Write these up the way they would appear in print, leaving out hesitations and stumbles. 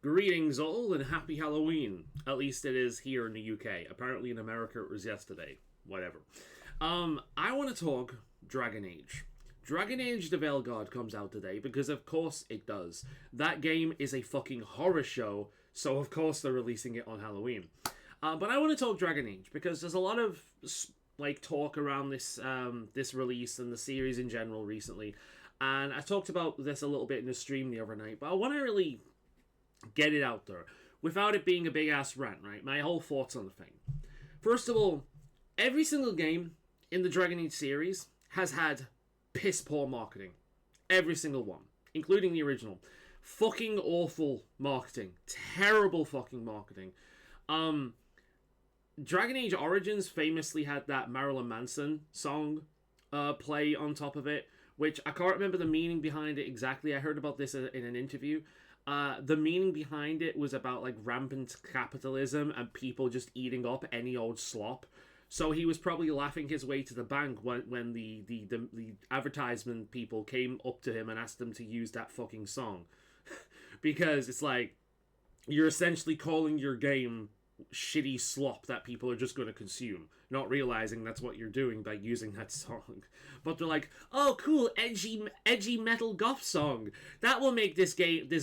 Greetings all and happy Halloween. At least it is here in the UK. Apparently in America it was yesterday. Whatever. I want to talk Dragon Age. Dragon Age the Veil Guard comes out today because of course it does. That game is a fucking horror show, so of course they're releasing it on Halloween. But I want to talk Dragon Age because there's a lot of talk around this release and the series in general recently. And I talked about this a little bit in the stream the other night, but I want to really get it out there without it being a big ass rant, right? My whole thoughts on the thing. First of all, every single game in the Dragon Age series has had piss poor marketing. Every single one, including the original. Fucking awful marketing. Terrible fucking marketing. Dragon Age Origins famously had that Marilyn Manson song play on top of it, which I can't remember the meaning behind it exactly. I heard about this in an interview. The meaning behind it was about rampant capitalism and people just eating up any old slop. So he was probably laughing his way to the bank when the advertisement people came up to him and asked him to use that fucking song. Because it's like, you're essentially calling your game shitty slop that people are just going to consume, not realizing that's what you're doing by using that song. But they're like, oh cool, edgy metal goth song, that will make this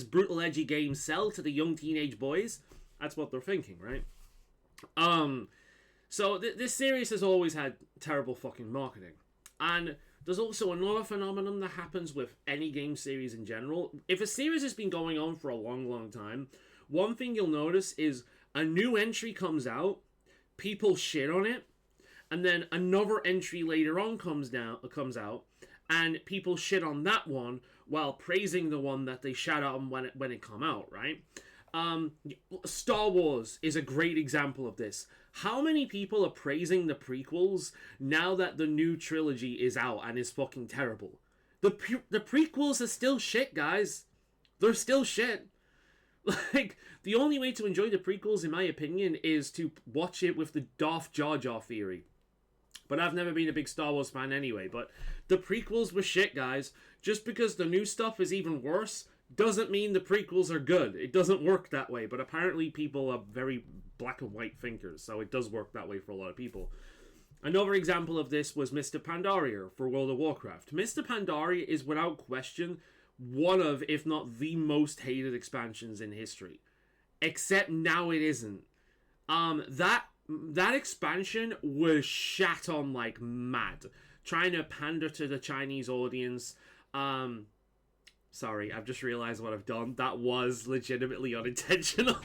brutal edgy game sell to the young teenage boys. That's what they're thinking, right? So this series has always had terrible fucking marketing. And there's also another phenomenon that happens with any game series in general. If a series has been going on for a long time, one thing you'll notice is a new entry comes out, people shit on it, and then another entry later on comes out, and people shit on that one while praising the one that they shat on when it come out, right? Star Wars is a great example of this. How many people are praising the prequels now that the new trilogy is out and is fucking terrible? The prequels are still shit, guys. They're still shit. The only way to enjoy the prequels, in my opinion, is to watch it with the Darth Jar Jar theory. But I've never been a big Star Wars fan anyway. But the prequels were shit, guys. Just because the new stuff is even worse doesn't mean the prequels are good. It doesn't work that way. But apparently people are very black and white thinkers, so it does work that way for a lot of people. Another example of this was Mr. Pandaria for World of Warcraft. Mr. Pandaria is without question one of, if not the most hated expansions in history. Except now it isn't. That expansion was shat on like mad. Trying to pander to the Chinese audience. Sorry, I've just realized what I've done. That was legitimately unintentional.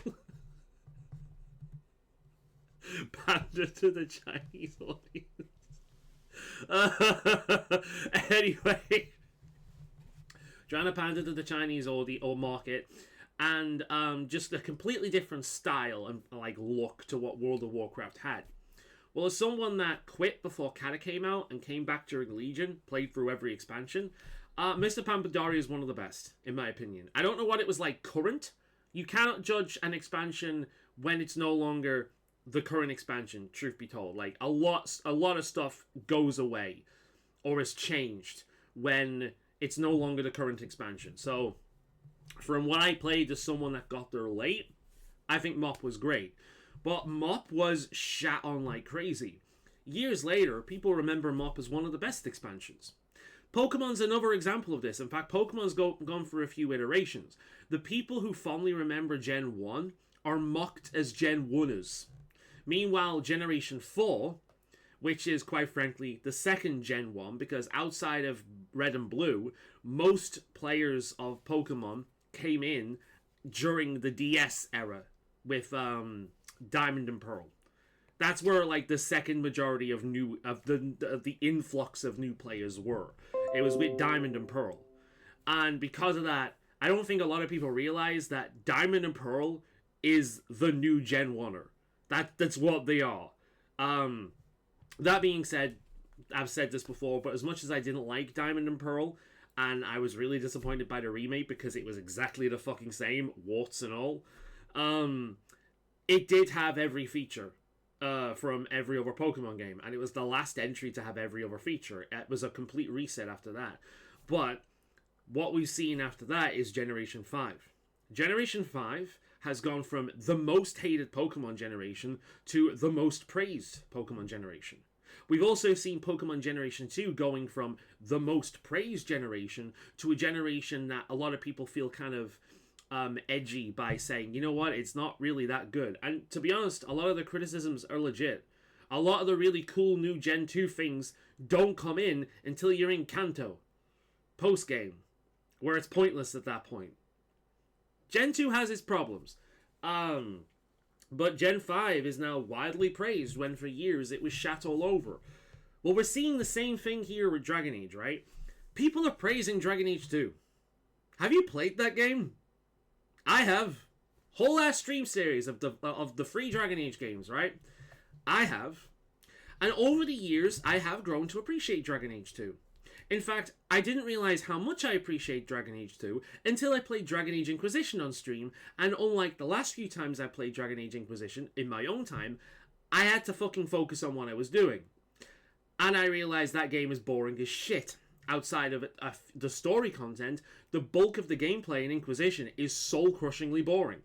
Pander to the Chinese audience. Anyway, trying to pander to the Chinese market, and just a completely different style and look to what World of Warcraft had. Well, as someone that quit before Cata came out and came back during Legion, played through every expansion, Mr. Pandaria is one of the best, in my opinion. I don't know what it was like current. You cannot judge an expansion when it's no longer the current expansion, truth be told. A lot of stuff goes away or is changed when it's no longer the current expansion. So, from what I played as someone that got there late, I think MoP was great. But MoP was shat on like crazy. Years later, people remember MoP as one of the best expansions. Pokemon's another example of this. In fact, Pokemon's gone for a few iterations. The people who fondly remember Gen 1 are mocked as Gen 1ers. Meanwhile, Generation 4, which is, quite frankly, the second Gen 1, because outside of Red and Blue, most players of Pokemon came in during the DS era with Diamond and Pearl. That's where the second majority of the influx of new players were. It was with Diamond and Pearl. And because of that, I don't think a lot of people realize that Diamond and Pearl is the new Gen 1er. That's what they are. That being said, I've said this before, but as much as I didn't like Diamond and Pearl, and I was really disappointed by the remake because it was exactly the fucking same, warts and all, it did have every feature from every other Pokemon game, and it was the last entry to have every other feature. It was a complete reset after that. But what we've seen after that is Generation 5. Generation 5 has gone from the most hated Pokemon generation to the most praised Pokemon generation. We've also seen Pokemon Generation 2 going from the most praised generation to a generation that a lot of people feel kind of edgy by saying, you know what, it's not really that good. And to be honest, a lot of the criticisms are legit. A lot of the really cool new Gen 2 things don't come in until you're in Kanto, post-game, where it's pointless at that point. Gen 2 has its problems. But Gen 5 is now widely praised when for years it was shat all over. Well, we're seeing the same thing here with Dragon Age, right? People are praising Dragon Age 2. Have you played that game? I have. Whole ass stream series of the free Dragon Age games, right? I have. And over the years, I have grown to appreciate Dragon Age 2. In fact, I didn't realize how much I appreciate Dragon Age 2 until I played Dragon Age Inquisition on stream, and unlike the last few times I played Dragon Age Inquisition in my own time, I had to fucking focus on what I was doing. And I realized that game is boring as shit. Outside of the story content, the bulk of the gameplay in Inquisition is soul-crushingly boring.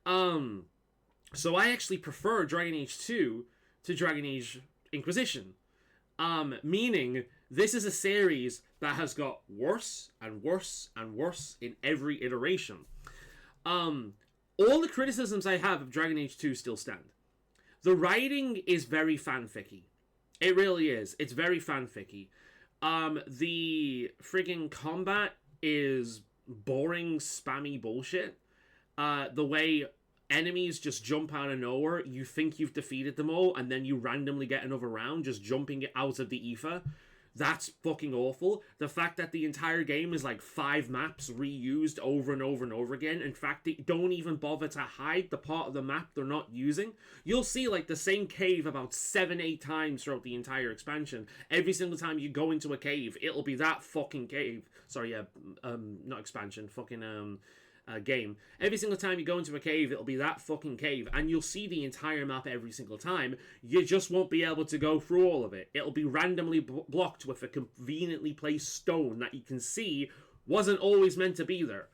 So I actually prefer Dragon Age 2 to Dragon Age Inquisition. Meaning, this is a series that has got worse and worse and worse in every iteration. All the criticisms I have of Dragon Age 2 still stand. The writing is very fanficky. It really is. It's very fanficky. The friggin' combat is boring, spammy bullshit. The way enemies just jump out of nowhere, you think you've defeated them all, and then you randomly get another round just jumping out of the ether. That's fucking awful. The fact that the entire game is like 5 maps reused over and over and over again. In fact, they don't even bother to hide the part of the map they're not using. You'll see like the same cave about 7-8 times throughout the entire expansion. Every single time you go into a cave, it'll be that fucking cave. Sorry, yeah, not expansion, fucking game. Every single time you go into a cave, it'll be that fucking cave, and you'll see the entire map every single time. You just won't be able to go through all of it. It'll be randomly blocked with a conveniently placed stone that you can see wasn't always meant to be there.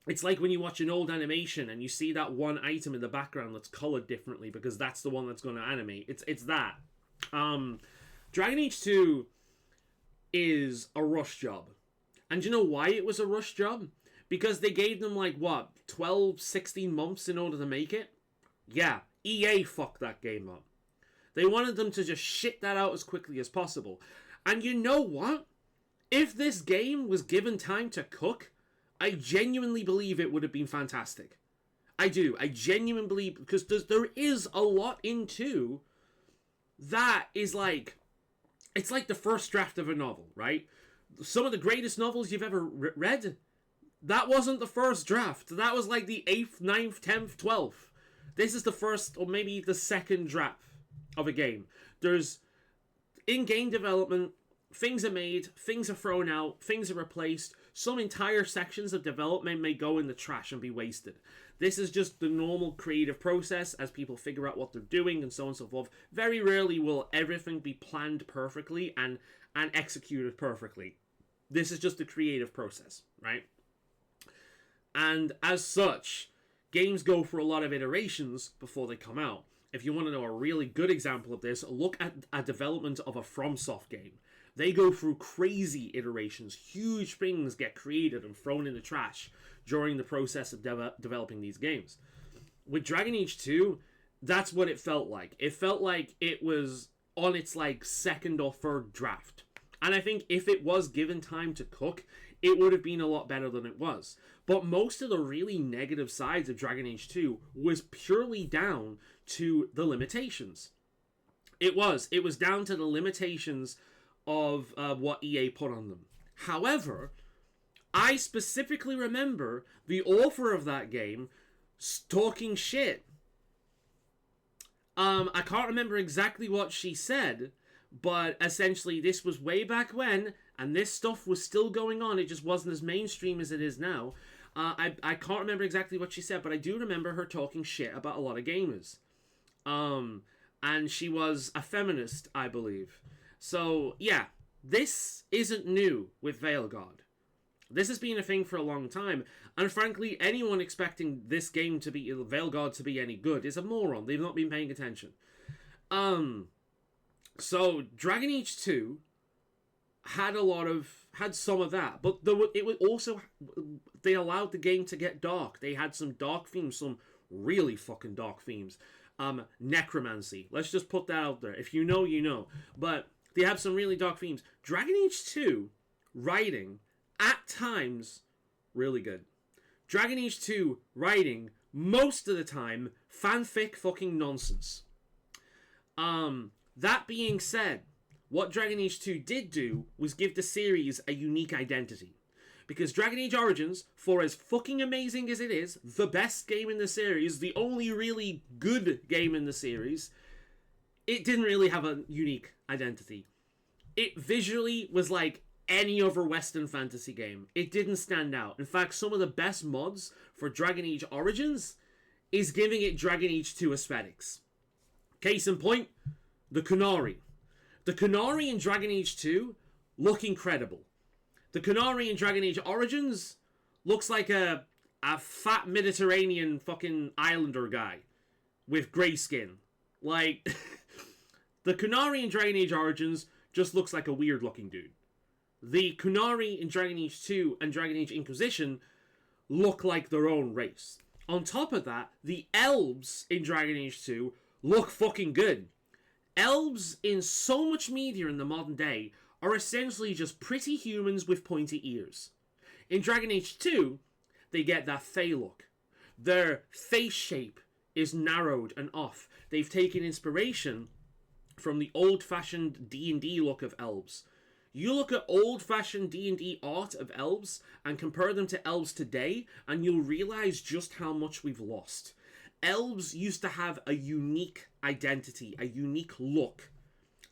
It's like when you watch an old animation and you see that one item in the background that's colored differently because that's the one that's going to animate. It's that. Dragon Age 2 is a rush job. And do you know why it was a rush job? Because they gave them, 12, 16 months in order to make it? Yeah, EA fucked that game up. They wanted them to just shit that out as quickly as possible. And you know what? If this game was given time to cook, I genuinely believe it would have been fantastic. I do. I genuinely believe, because there is a lot in 2 that is it's like the first draft of a novel, right? Some of the greatest novels you've ever read, that wasn't the first draft. That was like the 8th, 9th, 10th, 12th. This is the first, or maybe the second draft of a game. There's, in game development, things are made, things are thrown out, things are replaced. Some entire sections of development may go in the trash and be wasted. This is just the normal creative process as people figure out what they're doing and so on and so forth. Very rarely will everything be planned perfectly and executed perfectly. This is just the creative process, right? And as such, games go through a lot of iterations before they come out. If you want to know a really good example of this, look at a development of a FromSoft game. They go through crazy iterations. Huge things get created and thrown in the trash during the process of developing these games. With Dragon Age 2, that's what it felt like. It felt like it was on its second or third draft. And I think if it was given time to cook, it would have been a lot better than it was. But most of the really negative sides of Dragon Age 2 was purely down to the limitations. It was down to the limitations of what EA put on them. However, I specifically remember the author of that game talking shit. I can't remember exactly what she said, but essentially this was way back when, and this stuff was still going on. It just wasn't as mainstream as it is now. I can't remember exactly what she said, but I do remember her talking shit about a lot of gamers. And she was a feminist, I believe. So, yeah, this isn't new with Veilguard. This has been a thing for a long time, and frankly, anyone expecting this game to be Veilguard to be any good is a moron. They've not been paying attention. So Dragon Age 2 had some of that, but it was also, they allowed the game to get dark. They had some dark themes, some really fucking dark themes. Necromancy. Let's just put that out there. If you know, you know. But they have some really dark themes. Dragon Age 2 writing at times really good. Dragon Age 2 writing most of the time fanfic fucking nonsense. That being said, what Dragon Age 2 did do was give the series a unique identity. Because Dragon Age Origins, for as fucking amazing as it is, the best game in the series, the only really good game in the series, it didn't really have a unique identity. It visually was like any other Western fantasy game. It didn't stand out. In fact, some of the best mods for Dragon Age Origins is giving it Dragon Age 2 aesthetics. Case in point, the Qunari. The Qunari in Dragon Age 2 look incredible. The Qunari in Dragon Age Origins looks like a fat Mediterranean fucking islander guy with grey skin. Like, the Qunari in Dragon Age Origins just looks like a weird looking dude. The Qunari in Dragon Age 2 and Dragon Age Inquisition look like their own race. On top of that, the elves in Dragon Age 2 look fucking good. Elves in so much media in the modern day are essentially just pretty humans with pointy ears. In Dragon Age 2, they get that Fey look. Their face shape is narrowed and off. They've taken inspiration from the old-fashioned D&D look of elves. You look at old-fashioned D&D art of elves and compare them to elves today, and you'll realize just how much we've lost. Elves used to have a unique identity, a unique look.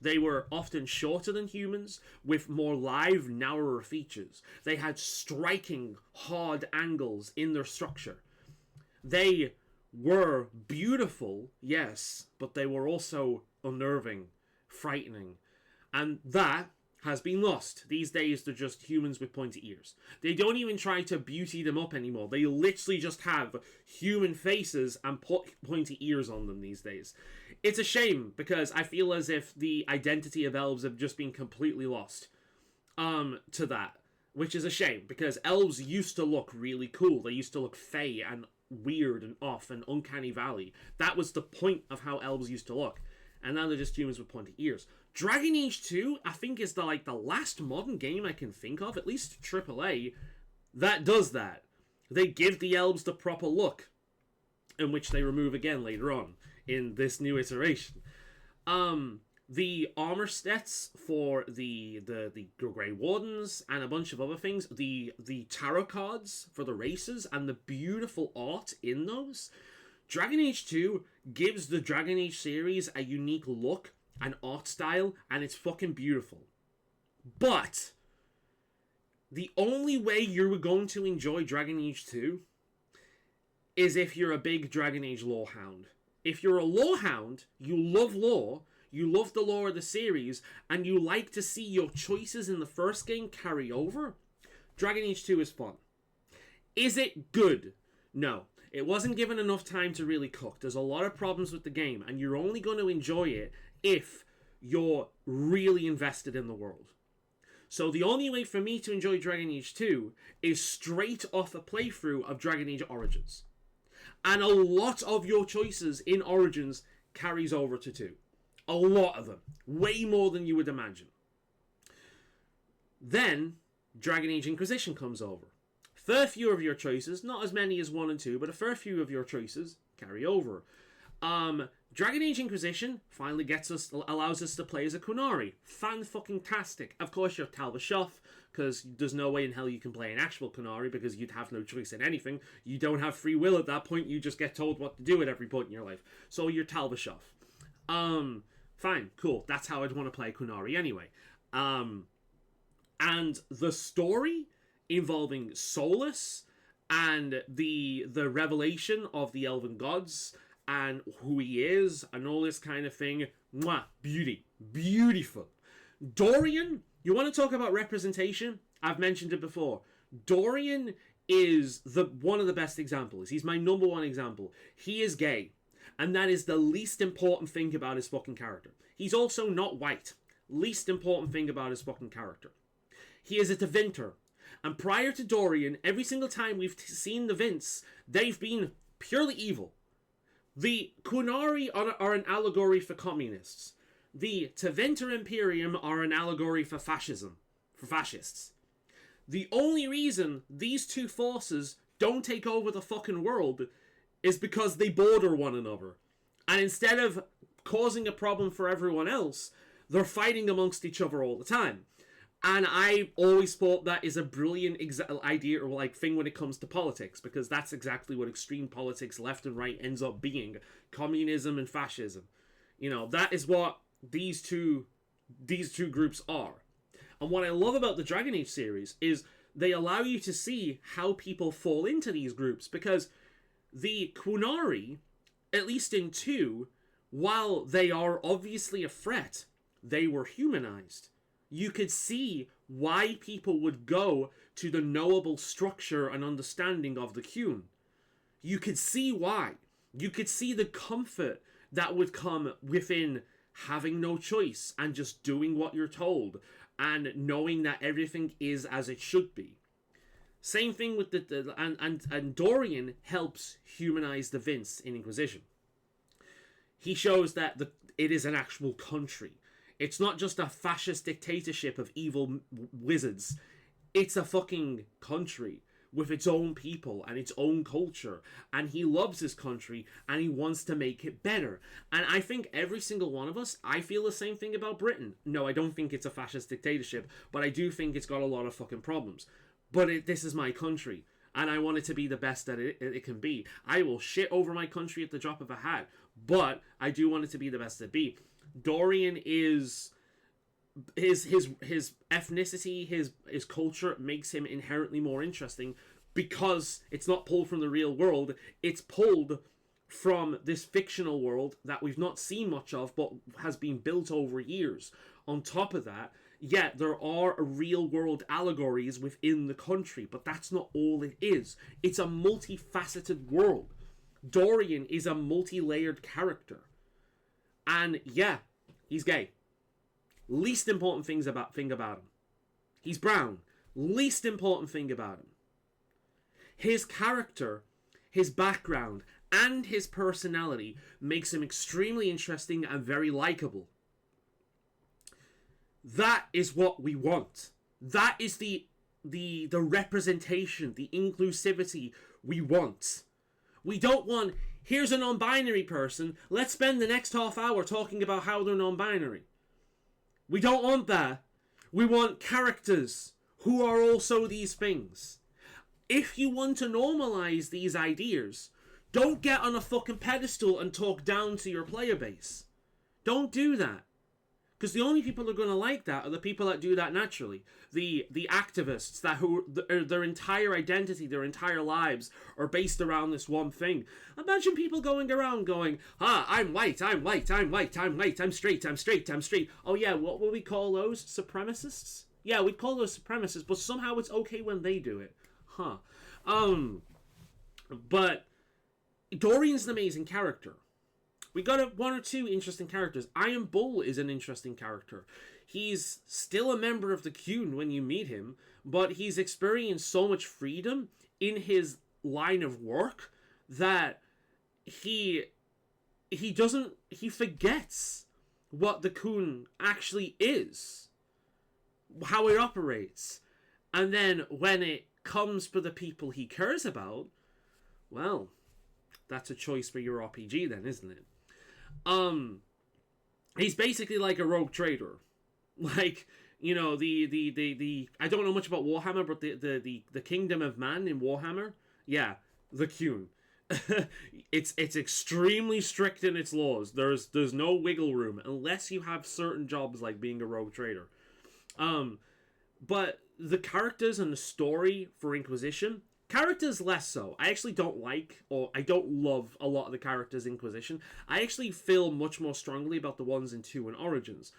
They were often shorter than humans, with more live, narrower features. They had striking, hard angles in their structure. They were beautiful, yes, but they were also unnerving, frightening. And that has been lost. These days, they're just humans with pointy ears. They don't even try to beauty them up anymore. They literally just have human faces and pointy ears on them these days. It's a shame, because I feel as if the identity of elves have just been completely lost to that. Which is a shame, because elves used to look really cool. They used to look fey and weird and off and uncanny valley. That was the point of how elves used to look. And now they're just humans with pointy ears. Dragon Age 2, I think, is the last modern game I can think of, at least AAA, that does that. They give the elves the proper look, in which they remove again later on in this new iteration. The armor stats for the Grey Wardens and a bunch of other things, the tarot cards for the races and the beautiful art in those. Dragon Age 2 gives the Dragon Age series a unique look and art style, and it's fucking beautiful. But the only way you're going to enjoy Dragon Age 2 is if you're a big Dragon Age lore hound. If you're a lore hound, you love lore, you love the lore of the series, and you like to see your choices in the first game carry over, Dragon Age 2 is fun. Is it good? No. It wasn't given enough time to really cook. There's a lot of problems with the game, and you're only going to enjoy it if you're really invested in the world. So the only way for me to enjoy Dragon Age 2 is straight off a playthrough of Dragon Age Origins. And a lot of your choices in Origins carries over to 2. A lot of them. Way more than you would imagine. Then, Dragon Age Inquisition comes over. Fair few of your choices, not as many as 1 and 2, but a fair few of your choices carry over. Dragon Age Inquisition finally allows us to play as a Qunari. Fan-fucking-tastic. Of course, you're Tal Vashoth, because there's no way in hell you can play an actual Qunari, because you'd have no choice in anything. You don't have free will at that point, you just get told what to do at every point in your life. So you're Tal Vashoth. Fine, cool. That's how I'd want to play Qunari anyway. And the story involving Solas and the revelation of the Elven Gods and who he is and all this kind of thing. Mwah, beauty. Beautiful. Dorian, you want to talk about representation? I've mentioned it before. Dorian is the one of the best examples. He's my number one example. He is gay, and that is the least important thing about his fucking character. He's also not white. Least important thing about his fucking character. He is a Tevinter. And prior to Dorian, every single time we've seen the Vince, they've been purely evil. The Qunari are an allegory for communists. The Tevinter Imperium are an allegory for fascism, for fascists. The only reason these two forces don't take over the fucking world is because they border one another. And instead of causing a problem for everyone else, they're fighting amongst each other all the time. And I always thought that is a brilliant idea or like thing when it comes to politics, because that's exactly what extreme politics, left and right, ends up being. Communism and fascism. You know, that is what these two groups are. And what I love about the Dragon Age series is they allow you to see how people fall into these groups, because the Qunari, at least in 2, while they are obviously a threat, they were humanized. You could see why people would go to the knowable structure and understanding of the Qun. You could see why. You could see the comfort that would come within having no choice and just doing what you're told and knowing that everything is as it should be. Same thing with and Dorian helps humanize the Vince in Inquisition. He shows that it is an actual country. It's not just a fascist dictatorship of evil wizards. It's a fucking country with its own people and its own culture. And he loves his country and he wants to make it better. And I think every single one of us, I feel the same thing about Britain. No, I don't think it's a fascist dictatorship, but I do think it's got a lot of fucking problems. But this is my country. And I want it to be the best that it can be. I will shit over my country at the drop of a hat. But I do want it to be the best it be. Dorian is his ethnicity, his culture makes him inherently more interesting because it's not pulled from the real world. It's pulled from this fictional world that we've not seen much of, but has been built over years. On top of that, yeah, there are real world allegories within the country, but that's not all it is. It's a multifaceted world. Dorian is a multi-layered character. And yeah, he's gay. Least important thing about him. He's brown. Least important thing about him. His character, his background, and his personality makes him extremely interesting and very likable. That is what we want. That is the representation, the inclusivity we want. We don't want, here's a non-binary person, let's spend the next half hour talking about how they're non-binary. We don't want that. We want characters who are also these things. If you want to normalize these ideas, don't get on a fucking pedestal and talk down to your player base. Don't do that. Because the only people who are going to like that are the people that do that naturally. The activists their entire identity, their entire lives are based around this one thing. Imagine people going around going, I'm white, I'm white, I'm white, I'm white, I'm straight, I'm straight, I'm straight. Oh yeah, what will we call those? Supremacists? Yeah, we'd call those supremacists, but somehow it's okay when they do it. But Dorian's an amazing character. We got one or two interesting characters. Iron Bull is an interesting character. He's still a member of the Qun when you meet him, but he's experienced so much freedom in his line of work that he forgets what the Qun actually is, how it operates. And then when it comes for the people he cares about, well, that's a choice for your RPG then, isn't it? He's basically like a rogue trader. Like, you know, the I don't know much about Warhammer, but the Kingdom of Man in Warhammer, yeah, the Qun. it's extremely strict in its laws. There's no wiggle room unless you have certain jobs like being a rogue trader. But the characters and the story for Inquisition, characters less so. I actually don't like, or I don't love a lot of the characters in Inquisition. I actually feel much more strongly about the ones in 2 and Origins.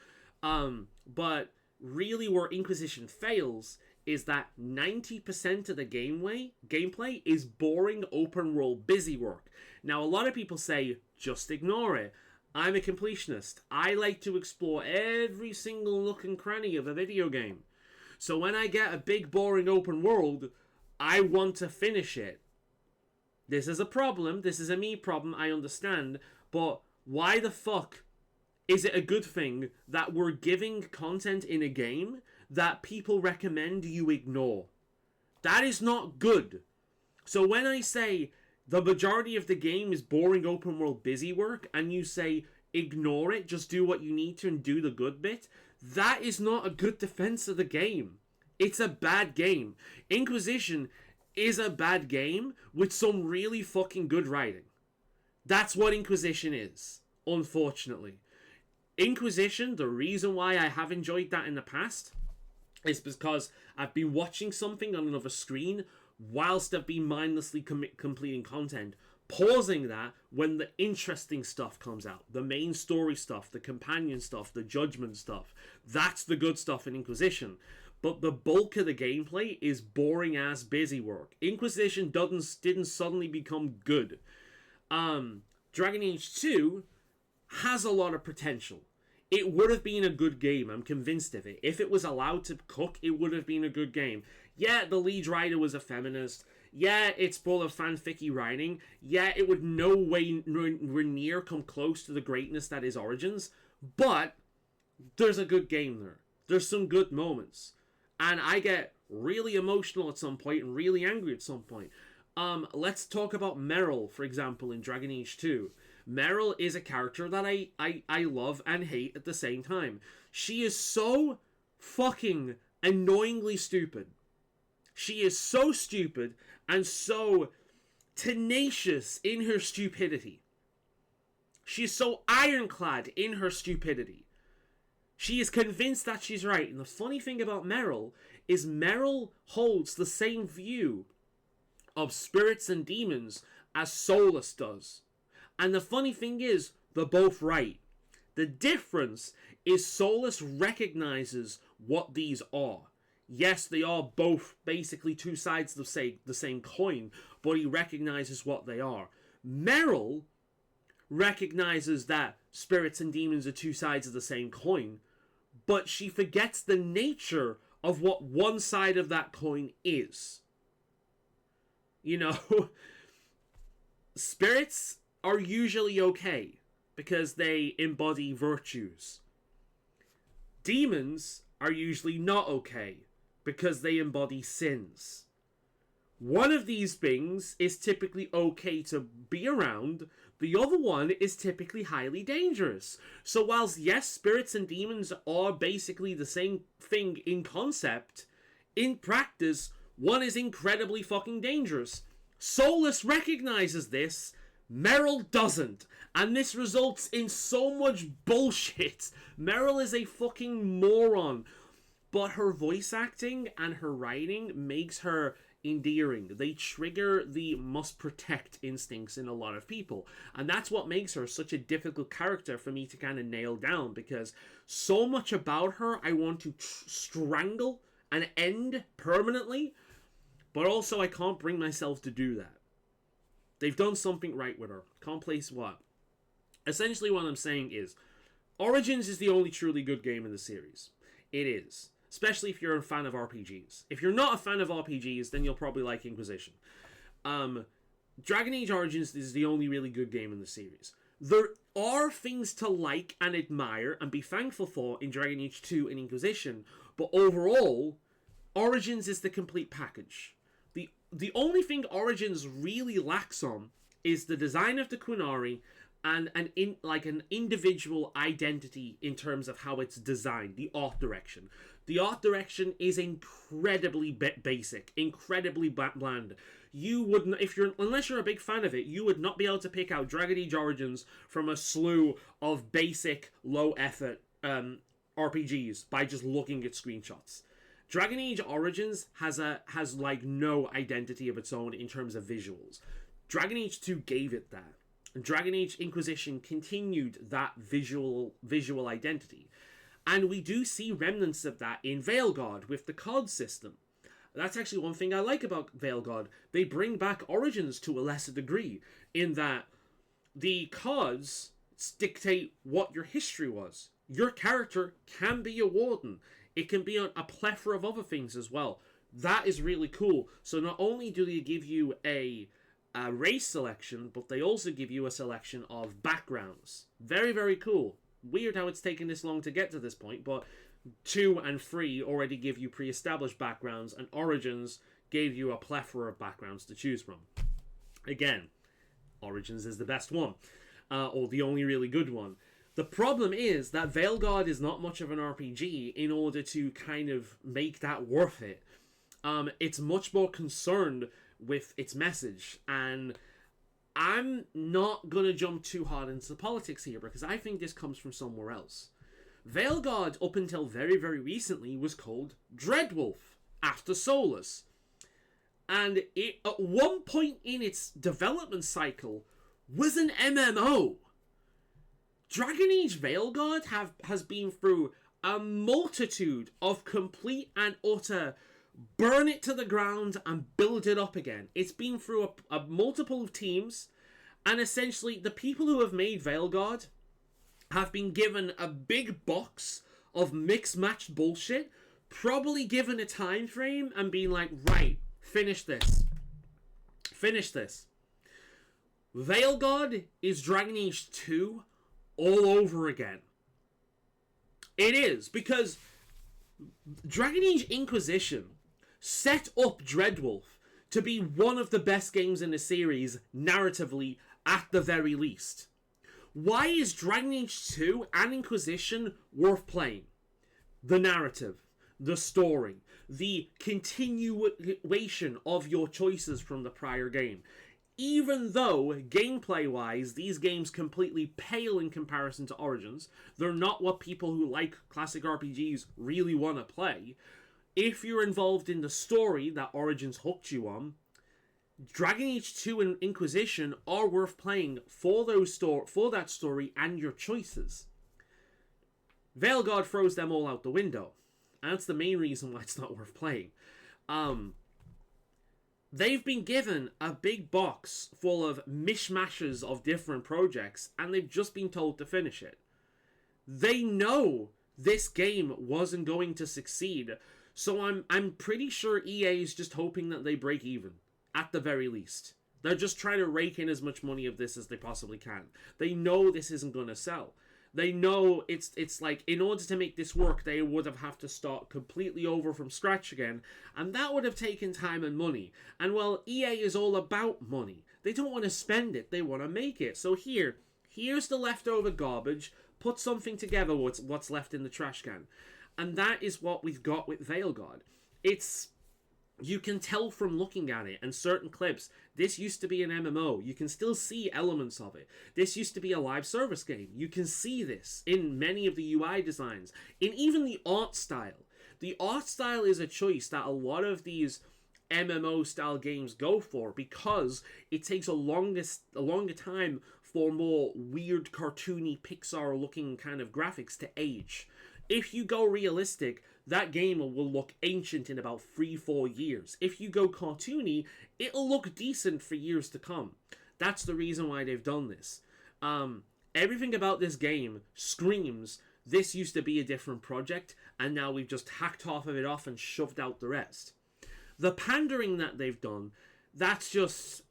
But really where Inquisition fails is that 90% of the gameplay is boring open world busy work. Now, a lot of people say, just ignore it. I'm a completionist. I like to explore every single nook and cranny of a video game. So when I get a big boring open world, I want to finish it. This is a problem. This is a me problem, I understand. But why the fuck is it a good thing that we're giving content in a game that people recommend you ignore? That is not good. So when I say the majority of the game is boring open world busy work, and you say ignore it, just do what you need to and do the good bit, that is not a good defense of the game. It's a bad game. Inquisition is a bad game with some really fucking good writing. That's what Inquisition is, unfortunately. Inquisition, the reason why I have enjoyed that in the past is because I've been watching something on another screen whilst I've been mindlessly completing content, pausing that when the interesting stuff comes out, the main story stuff, the companion stuff, the judgment stuff. That's the good stuff in Inquisition. But the bulk of the gameplay is boring ass busy work. Inquisition didn't suddenly become good. Dragon Age 2 has a lot of potential. It would have been a good game, I'm convinced of it. If it was allowed to cook, it would have been a good game. Yeah, the lead writer was a feminist. Yeah, it's full of fanficky writing. Yeah, it would no way near come close to the greatness that is Origins. But there's a good game there. There's some good moments. And I get really emotional at some point and really angry at some point. Let's talk about Merrill, for example, in Dragon Age 2. Merrill is a character that I love and hate at the same time. She is so fucking annoyingly stupid. She is so stupid and so tenacious in her stupidity. She is so ironclad in her stupidity. She is convinced that she's right. And the funny thing about Merrill is Merrill holds the same view of spirits and demons as Solas does. And the funny thing is, they're both right. The difference is Solas recognizes what these are. Yes, they are both basically two sides of the same coin, but he recognizes what they are. Merrill recognizes that spirits and demons are two sides of the same coin, but she forgets the nature of what one side of that coin is. You know, spirits are usually okay because they embody virtues. Demons are usually not okay because they embody sins. One of these things is typically okay to be around, the other one is typically highly dangerous. So whilst yes, spirits and demons are basically the same thing in concept, in practice, one is incredibly fucking dangerous. Solas recognizes this, Merrill doesn't. And this results in so much bullshit. Merrill is a fucking moron. But her voice acting and her writing makes her endearing. They trigger the must protect instincts in a lot of people. And that's what makes her such a difficult character for me to kind of nail down. Because so much about her I want to strangle and end permanently. But also I can't bring myself to do that. They've done something right with her. Can't place what. Essentially what I'm saying is, Origins is the only truly good game in the series. It is. Especially if you're a fan of RPGs. If you're not a fan of RPGs, then you'll probably like Inquisition. Dragon Age Origins is the only really good game in the series. There are things to like and admire and be thankful for in Dragon Age 2 and Inquisition, but overall, Origins is the complete package. The only thing Origins really lacks on is the design of the Qunari and an individual identity in terms of how it's designed, the art direction. The art direction is incredibly basic, incredibly bland. You wouldn't, unless you're a big fan of it, you would not be able to pick out Dragon Age Origins from a slew of basic, low-effort RPGs by just looking at screenshots. Dragon Age Origins has no identity of its own in terms of visuals. Dragon Age 2 gave it that. And Dragon Age Inquisition continued that visual identity. And we do see remnants of that in Veilguard with the COD system. That's actually one thing I like about Veilguard. They bring back Origins to a lesser degree, in that the cards dictate what your history was. Your character can be a warden. It can be a plethora of other things as well. That is really cool. So not only do they give you a race selection, but they also give you a selection of backgrounds. Very, very cool. Weird how it's taken this long to get to this point, but 2 and 3 already give you pre-established backgrounds, and Origins gave you a plethora of backgrounds to choose from. Again, Origins is the best one, or the only really good one. The problem is that Veilguard is not much of an RPG in order to kind of make that worth it. It's much more concerned with its message, and I'm not going to jump too hard into the politics here, because I think this comes from somewhere else. Veilguard, up until very, very recently, was called Dreadwolf, after Solus. And it, at one point in its development cycle, was an MMO. Dragon Age Veilguard has been through a multitude of complete and utter burn it to the ground and build it up again. It's been through a multiple of teams, and essentially the people who have made Veilguard have been given a big box of mixed-matched bullshit, probably given a time frame and being like, right, finish this. Finish this. Veilguard is Dragon Age 2 all over again. It is, because Dragon Age Inquisition set up Dreadwolf to be one of the best games in the series, narratively, at the very least. Why is Dragon Age 2 and Inquisition worth playing? The narrative, the story, the continuation of your choices from the prior game. Even though, gameplay-wise, these games completely pale in comparison to Origins, they're not what people who like classic RPGs really want to play. If you're involved in the story that Origins hooked you on, Dragon Age 2 and Inquisition are worth playing for that story and your choices. Veilguard throws them all out the window, and that's the main reason why it's not worth playing. They've been given a big box full of mishmashes of different projects, and they've just been told to finish it. They know this game wasn't going to succeed, so I'm pretty sure EA is just hoping that they break even, at the very least. They're just trying to rake in as much money of this as they possibly can. They know this isn't going to sell. They know it's like, in order to make this work, they would have to start completely over from scratch again, and that would have taken time and money. And well, EA is all about money. They don't want to spend it, they want to make it. So here's the leftover garbage, put something together what's left in the trash can. And that is what we've got with Veilguard. You can tell from looking at it and certain clips, this used to be an MMO. You can still see elements of it. This used to be a live service game. You can see this in many of the UI designs, in even the art style. The art style is a choice that a lot of these MMO style games go for, because it takes a longer time for more weird cartoony Pixar looking kind of graphics to age. If you go realistic, that game will look ancient in about 3-4 years. If you go cartoony, it'll look decent for years to come. That's the reason why they've done this. Everything about this game screams, this used to be a different project, and now we've just hacked half of it off and shoved out the rest. The pandering that they've done, that's just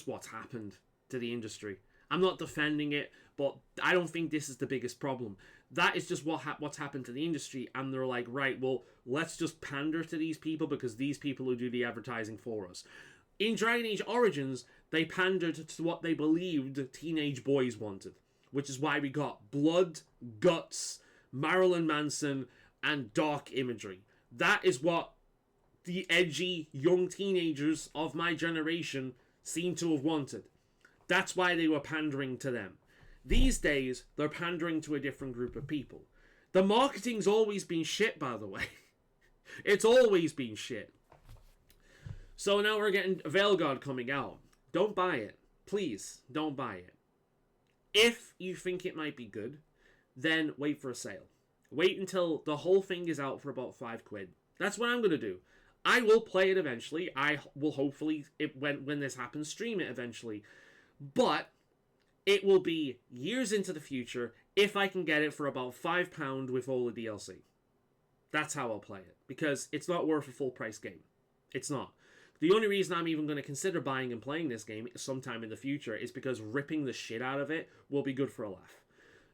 what's happened to the industry. I'm not defending it, but I don't think this is the biggest problem. That is just what's happened to the industry, and they're like, right, well, let's just pander to these people because these people will do the advertising for us. In Dragon Age Origins, they pandered to what they believed teenage boys wanted, which is why we got blood, guts, Marilyn Manson, and dark imagery. That is what the edgy young teenagers of my generation seem to have wanted. That's why they were pandering to them. These days, they're pandering to a different group of people. The marketing's always been shit, by the way. It's always been shit. So now we're getting Veilguard coming out. Don't buy it. Please, don't buy it. If you think it might be good, then wait for a sale. Wait until the whole thing is out for about £5. That's what I'm going to do. I will play it eventually. I will hopefully, when this happens, stream it eventually. But it will be years into the future if I can get it for about £5 with all the DLC. That's how I'll play it. Because it's not worth a full price game. It's not. The only reason I'm even going to consider buying and playing this game sometime in the future is because ripping the shit out of it will be good for a laugh.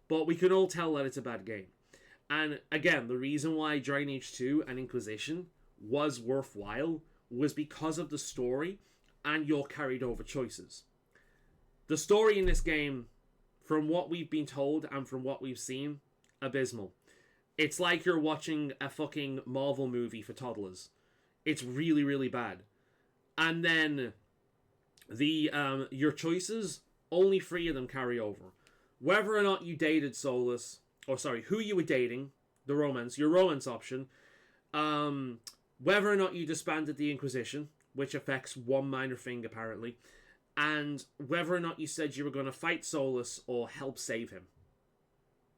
But we can all tell that it's a bad game. And again, the reason why Dragon Age 2 and Inquisition was worthwhile was because of the story and your carried over choices. The story in this game, from what we've been told and from what we've seen, abysmal. It's like you're watching a fucking Marvel movie for toddlers. It's really, really bad. And then your choices, only 3 of them carry over. Whether or not you dated Solas, or sorry, who you were dating, the romance, your romance option, whether or not you disbanded the Inquisition, which affects one minor thing apparently, and whether or not you said you were going to fight Solas or help save him.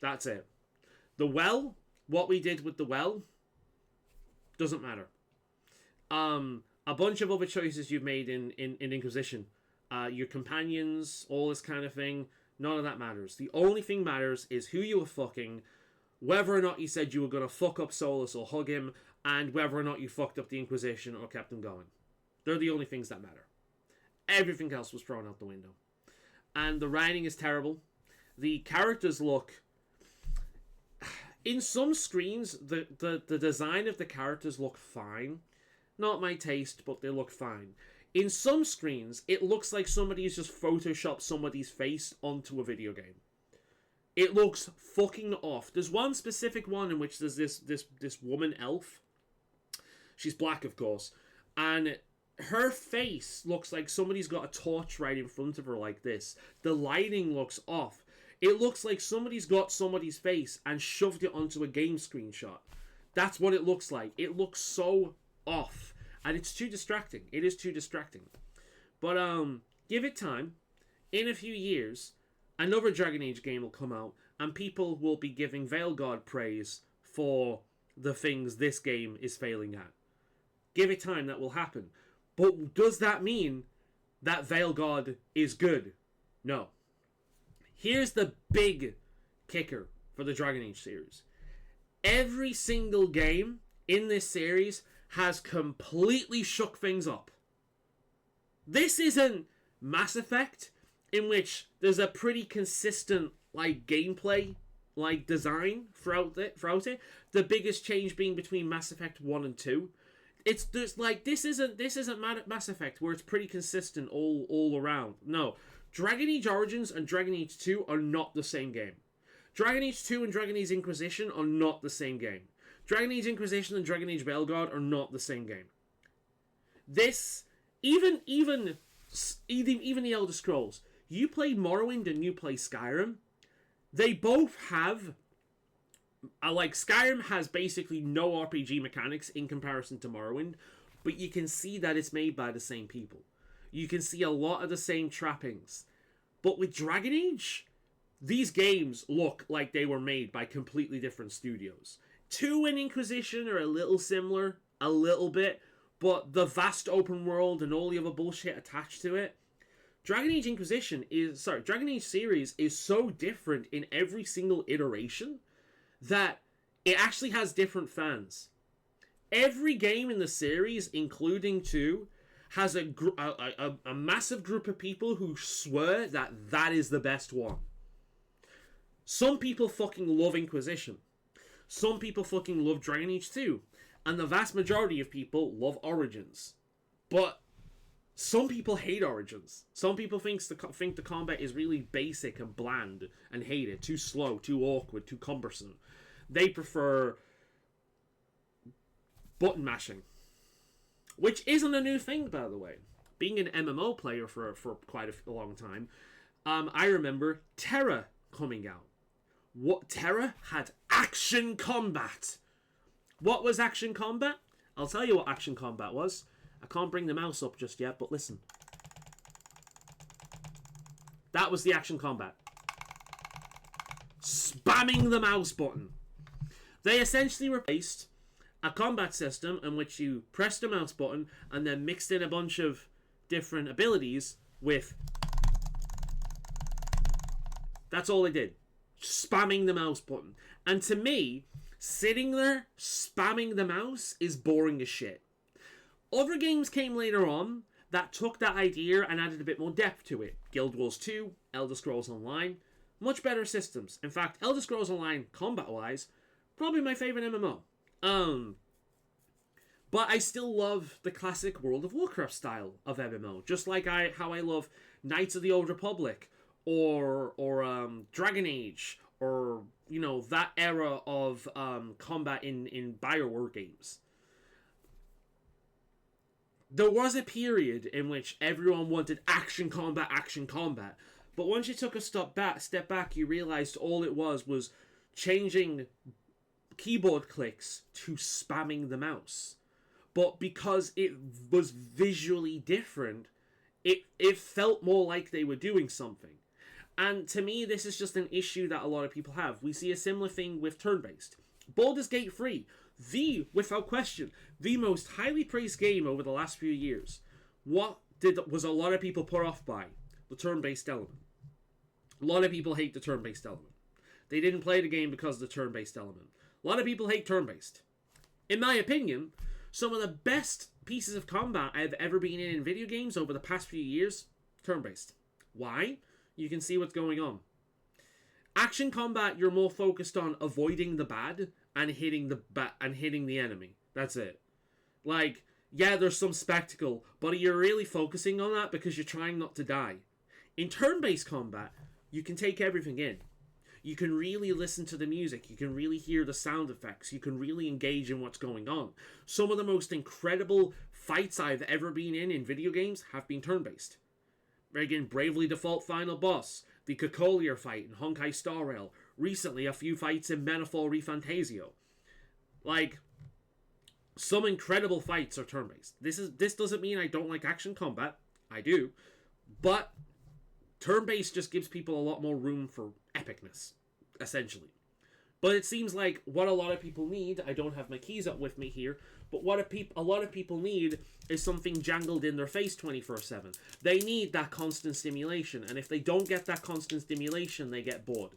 That's it. The well, what we did with the well, doesn't matter. A bunch of other choices you've made in Inquisition, your companions, all this kind of thing, none of that matters. The only thing matters is who you were fucking, whether or not you said you were going to fuck up Solas or hug him, and whether or not you fucked up the Inquisition or kept him going. They're the only things that matter. Everything else was thrown out the window. And the writing is terrible. The characters look... In some screens, the design of the characters look fine. Not my taste, but they look fine. In some screens, it looks like somebody's just photoshopped somebody's face onto a video game. It looks fucking off. There's one specific one in which there's this woman elf. She's black, of course. And her face looks like somebody's got a torch right in front of her like this. The lighting looks off. It looks like somebody's got somebody's face and shoved it onto a game screenshot. That's what it looks like. It looks so off. And it's too distracting. It is too distracting. But give it time. In a few years, another Dragon Age game will come out, and people will be giving Veilguard praise for the things this game is failing at. Give it time, that will happen. But does that mean that Veilguard is good? No. Here's the big kicker for the Dragon Age series. Every single game in this series has completely shook things up. This isn't Mass Effect, in which there's a pretty consistent gameplay design throughout it. The biggest change being between Mass Effect 1 and 2. This isn't Mass Effect where it's pretty consistent all around. No. Dragon Age Origins and Dragon Age 2 are not the same game. Dragon Age 2 and Dragon Age Inquisition are not the same game. Dragon Age Inquisition and Dragon Age Veilguard are not the same game. This, even the Elder Scrolls, you play Morrowind and you play Skyrim, they both have, Skyrim has basically no RPG mechanics in comparison to Morrowind, but you can see that it's made by the same people. You can see a lot of the same trappings. But with Dragon Age, these games look like they were made by completely different studios. 2 and Inquisition are a little similar, a little bit, but the vast open world and all the other bullshit attached to it. Dragon Age series is so different in every single iteration that it actually has different fans. Every game in the series, including 2, has a massive group of people who swear that is the best one. Some people fucking love Inquisition. Some people fucking love Dragon Age 2. And the vast majority of people love Origins. But some people hate Origins. Some people think the combat is really basic and bland and hate it. Too slow, too awkward, too cumbersome. They prefer button mashing. Which isn't a new thing, by the way. Being an MMO player for quite a long time, I remember Terra coming out. Terra had action combat. What was action combat? I'll tell you what action combat was. I can't bring the mouse up just yet, but listen. That was the action combat. Spamming the mouse button. They essentially replaced a combat system in which you press the mouse button and then mixed in a bunch of different abilities with... That's all they did. Spamming the mouse button. And to me, sitting there spamming the mouse is boring as shit. Other games came later on that took that idea and added a bit more depth to it. Guild Wars 2, Elder Scrolls Online, much better systems. In fact, Elder Scrolls Online, combat-wise, probably my favorite MMO. But I still love the classic World of Warcraft style of MMO, just like how I love Knights of the Old Republic or Dragon Age, or that era of combat in BioWare games. There was a period in which everyone wanted action combat, but once you took a step back, you realized all it was changing keyboard clicks to spamming the mouse. But because it was visually different, it felt more like they were doing something. And to me, this is just an issue that a lot of people have. We see a similar thing with turn-based. Baldur's Gate 3, without question, the most highly praised game over the last few years. Was a lot of people put off by? The turn-based element. A lot of people hate the turn-based element. They didn't play the game because of the turn-based element. A lot of people hate turn-based. In my opinion, some of the best pieces of combat I've ever been in video games over the past few years, turn-based. Why? You can see what's going on. Action combat, you're more focused on avoiding the bad and hitting the enemy. That's it. Like, yeah, there's some spectacle, but you're really focusing on that because you're trying not to die. In turn-based combat, you can take everything in. You can really listen to the music. You can really hear the sound effects. You can really engage in what's going on. Some of the most incredible fights I've ever been in video games have been turn-based. Again, Bravely Default Final Boss, the Kokolier fight in Honkai Star Rail, recently a few fights in Manifold Refantasio. Like, some incredible fights are turn-based. This doesn't mean I don't like action combat. I do. But turn-based just gives people a lot more room for epicness, essentially. But it seems like what a lot of people need, I don't have my keys up with me here, but what a lot of people need is something jangled in their face 24/7. They need that constant stimulation, and if they don't get that constant stimulation, they get bored.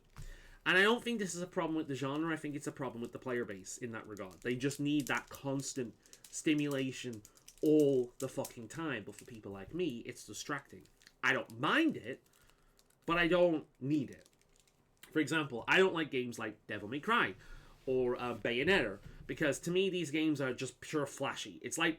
And I don't think this is a problem with the genre, I think it's a problem with the player base in that regard. They just need that constant stimulation all the fucking time, but for people like me, it's distracting. I don't mind it, but I don't need it. For example, I don't like games like Devil May Cry or Bayonetta, because to me these games are just pure flashy. It's like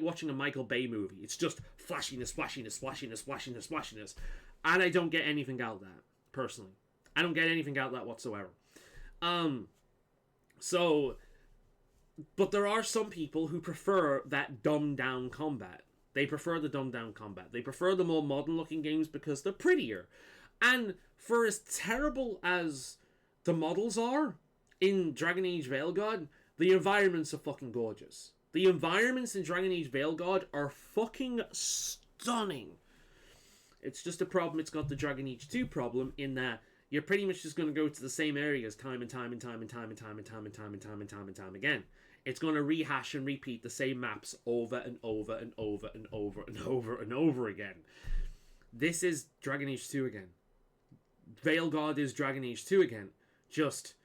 watching a Michael Bay movie. It's just flashiness, and I don't get anything out of that personally. I don't get anything out of that whatsoever. But there are some people who prefer that dumbed down combat. They prefer the dumbed down combat. They prefer the more modern looking games because they're prettier. And for as terrible as the models are in Dragon Age Veilguard, the environments are fucking gorgeous. The environments in Dragon Age Veilguard are fucking stunning. It's just a problem. It's got the Dragon Age 2 problem in that you're pretty much just going to go to the same areas time and time again. It's going to rehash and repeat the same maps over and over and over and over and over and over again. This is Dragon Age 2 again. Veilguard is Dragon Age 2 again, just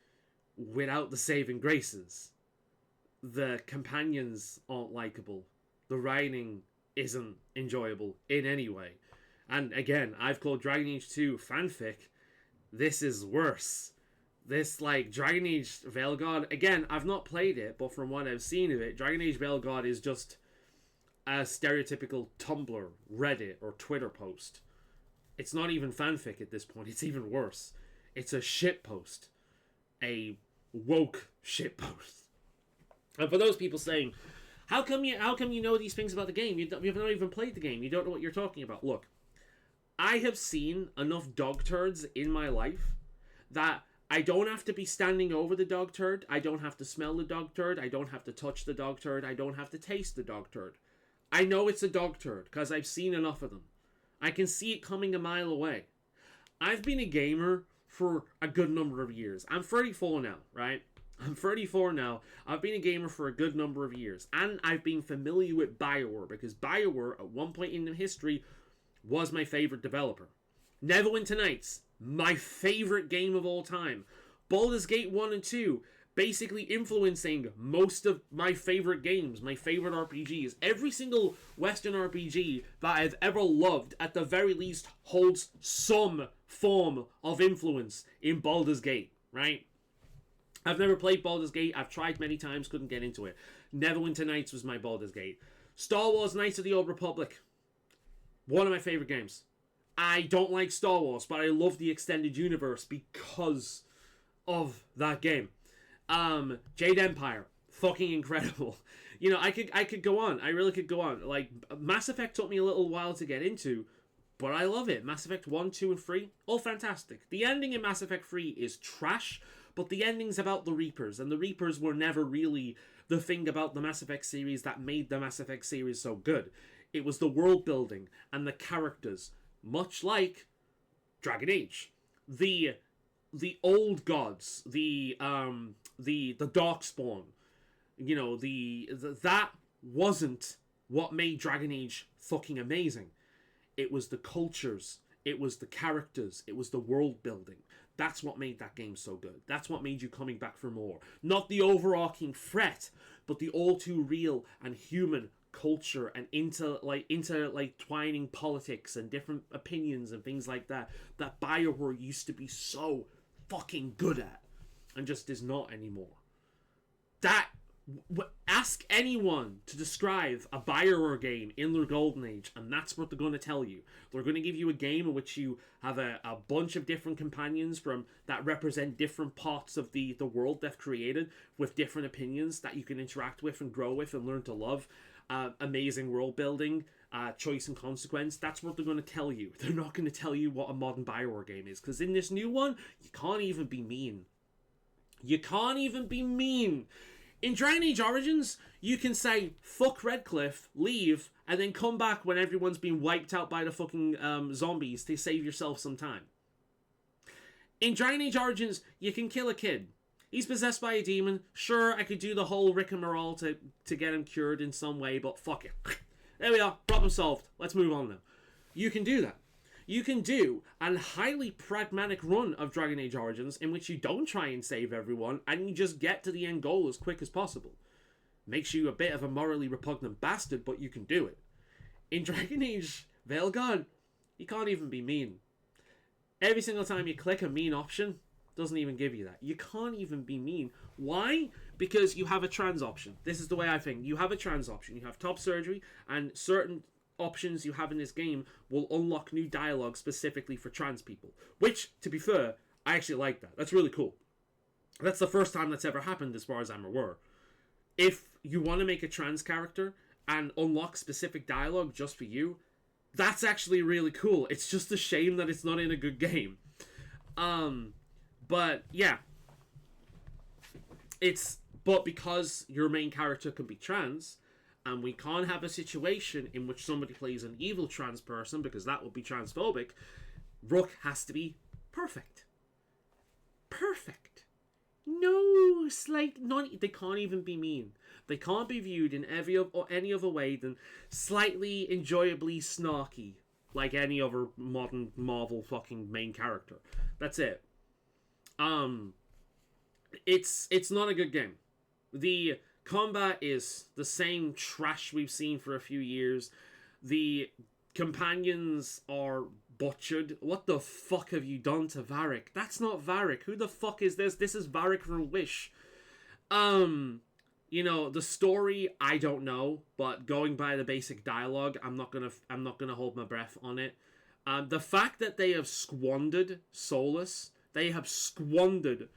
without the saving graces. The companions aren't likable. The writing isn't enjoyable in any way. And again, I've called Dragon Age 2 fanfic. This is worse. This, Dragon Age Veilguard, again, I've not played it, but from what I've seen of it, Dragon Age Veilguard is just a stereotypical Tumblr, Reddit, or Twitter post. It's not even fanfic at this point, it's even worse. It's a shitpost. A woke shitpost. And for those people saying, how come you know these things about the game? You've not even played the game, you don't know what you're talking about. Look, I have seen enough dog turds in my life that I don't have to be standing over the dog turd. I don't have to smell the dog turd. I don't have to touch the dog turd. I don't have to taste the dog turd. I know it's a dog turd because I've seen enough of them. I can see it coming a mile away. I've been a gamer for a good number of years. I'm 34 now, right? I'm 34 now. I've been a gamer for a good number of years, and I've been familiar with BioWare because BioWare, at one point in history, was my favorite developer. Neverwinter Nights, my favorite game of all time. Baldur's Gate 1 and 2, basically influencing most of my favorite games, my favorite RPGs. Every single Western RPG that I've ever loved, at the very least, holds some form of influence in Baldur's Gate, right? I've never played Baldur's Gate. I've tried many times, couldn't get into it. Neverwinter Nights was my Baldur's Gate. Star Wars Knights of the Old Republic, one of my favorite games. I don't like Star Wars, but I love the extended universe because of that game. Jade Empire, fucking incredible. You know, I could go on. I really could go on. Like, Mass Effect took me a little while to get into, but I love it. Mass Effect 1, 2, and 3, all fantastic. The ending in Mass Effect 3 is trash, but the ending's about the Reapers, and the Reapers were never really the thing about the Mass Effect series that made the Mass Effect series so good. It was the world building and the characters, much like Dragon Age. The old gods, the Darkspawn, you know, that wasn't what made Dragon Age fucking amazing. It was the cultures, it was the characters, it was the world building. That's what made that game so good. That's what made you coming back for more. Not the overarching threat, but the all too real and human culture and intertwining politics and different opinions and things like that BioWare used to be so fucking good at and just is not anymore. Ask anyone to describe a BioWare game in their golden age, and that's what they're going to tell you. They're going to give you a game in which you have a bunch of different companions that represent different parts of the world they've created, with different opinions that you can interact with and grow with and learn to love. Amazing world building, choice and consequence. That's what they're going to tell you. They're not going to tell you what a modern BioWare game is, because in this new one, you can't even be mean. You can't even be mean. In Dragon Age Origins, you can say, fuck Redcliffe, leave, and then come back when everyone's been wiped out by the fucking zombies to save yourself some time. In Dragon Age Origins, you can kill a kid. He's possessed by a demon. Sure, I could do the whole rigmarole to get him cured in some way, but fuck it. There we are, problem solved. Let's move on now. You can do that. You can do a highly pragmatic run of Dragon Age Origins in which you don't try and save everyone and you just get to the end goal as quick as possible. Makes you a bit of a morally repugnant bastard, but you can do it. In Dragon Age Veilguard, you can't even be mean. Every single time you click a mean option, doesn't even give you that. You can't even be mean. Why? Because you have a trans option. This is the way I think. You have a trans option. You have top surgery, and certain options you have in this game will unlock new dialogue specifically for trans people. Which, to be fair, I actually like that. That's really cool. That's the first time that's ever happened as far as I'm aware. If you want to make a trans character and unlock specific dialogue just for you, that's actually really cool. It's just a shame that it's not in a good game. But yeah. But because your main character can be trans, and we can't have a situation in which somebody plays an evil trans person, because that would be transphobic, Rook has to be perfect. Perfect. No slight... They can't even be mean. They can't be viewed in any other way than slightly enjoyably snarky, like any other modern Marvel fucking main character. That's it. It's not a good game. The combat is the same trash we've seen for a few years. The companions are butchered. What the fuck have you done to Varric? That's not Varric. Who the fuck is this? This is Varric from Wish. You know, the story, I don't know, but going by the basic dialogue, I'm not gonna hold my breath on it. The fact that they have squandered Solus, they have squandered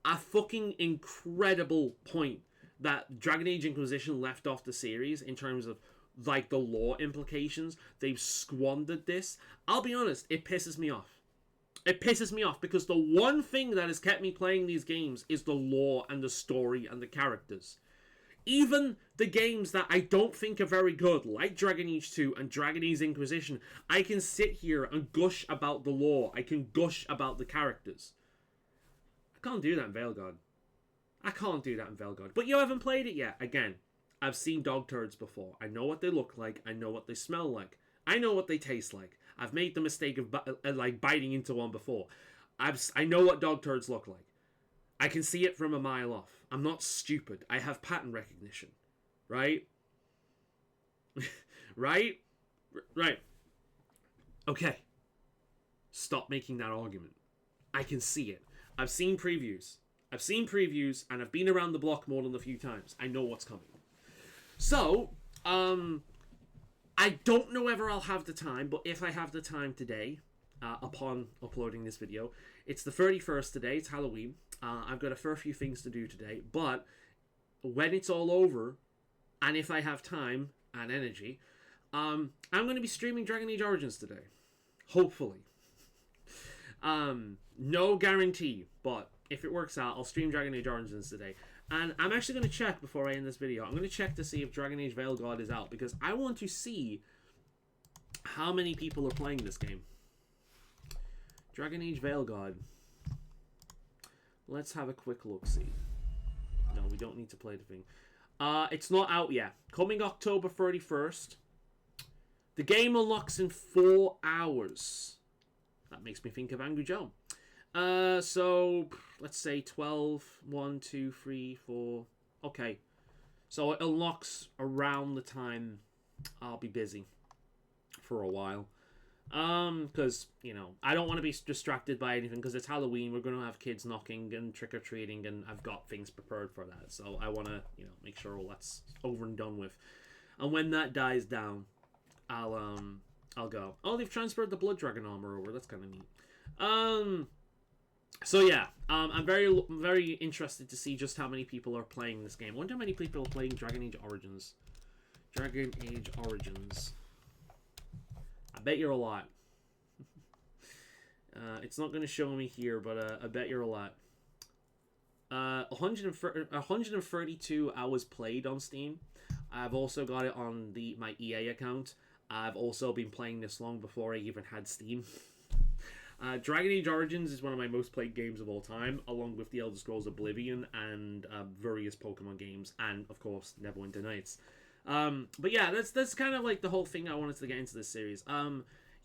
a fucking incredible point that Dragon Age Inquisition left off the series in terms of, like, the lore implications. They've squandered this. I'll be honest, it pisses me off. It pisses me off because the one thing that has kept me playing these games is the lore and the story and the characters. Even the games that I don't think are very good, like Dragon Age 2 and Dragon Age Inquisition, I can sit here and gush about the lore. I can gush about the characters. I can't do that in Veilguard. I can't do that in Velgod. But you haven't played it yet. Again, I've seen dog turds before. I know what they look like. I know what they smell like. I know what they taste like. I've made the mistake of like biting into one before. I know what dog turds look like. I can see it from a mile off. I'm not stupid. I have pattern recognition. Right? Right? Right. Okay. Stop making that argument. I can see it. I've seen previews. And I've been around the block more than a few times. I know what's coming. So, I don't know whether I'll have the time, but if I have the time today, upon uploading this video, it's the 31st today, it's Halloween. I've got a fair few things to do today, but when it's all over, and if I have time and energy, I'm going to be streaming Dragon Age Origins today. Hopefully. No guarantee, but if it works out, I'll stream Dragon Age Origins today. And I'm actually going to check before I end this video. I'm going to check to see if Dragon Age Veilguard is out, because I want to see how many people are playing this game. Dragon Age Veilguard. Let's have a quick look-see. No, we don't need to play the thing. It's not out yet. Coming October 31st. The game unlocks in 4 hours. That makes me think of Angry Joe. So, let's say 12, 1, 2, 3, 4. Okay. So it unlocks around the time I'll be busy for a while. Because, you know, I don't want to be distracted by anything, because it's Halloween, we're going to have kids knocking and trick-or-treating, and I've got things prepared for that. So I want to, you know, make sure all that's over and done with. And when that dies down, I'll go. Oh, they've transferred the Blood Dragon armor over. That's kind of neat. So yeah, I'm very interested to see just how many people are playing this game. I wonder how many people are playing Dragon Age Origins. Dragon Age Origins. I bet you're a lot. It's not going to show me here, but I bet you're a lot. 132 hours played on Steam. I've also got it on my EA account. I've also been playing this long before I even had Steam. Dragon Age Origins is one of my most played games of all time, along with The Elder Scrolls Oblivion and various Pokemon games, and of course Neverwinter Nights. But yeah, that's kind of like the whole thing I wanted to get into this series.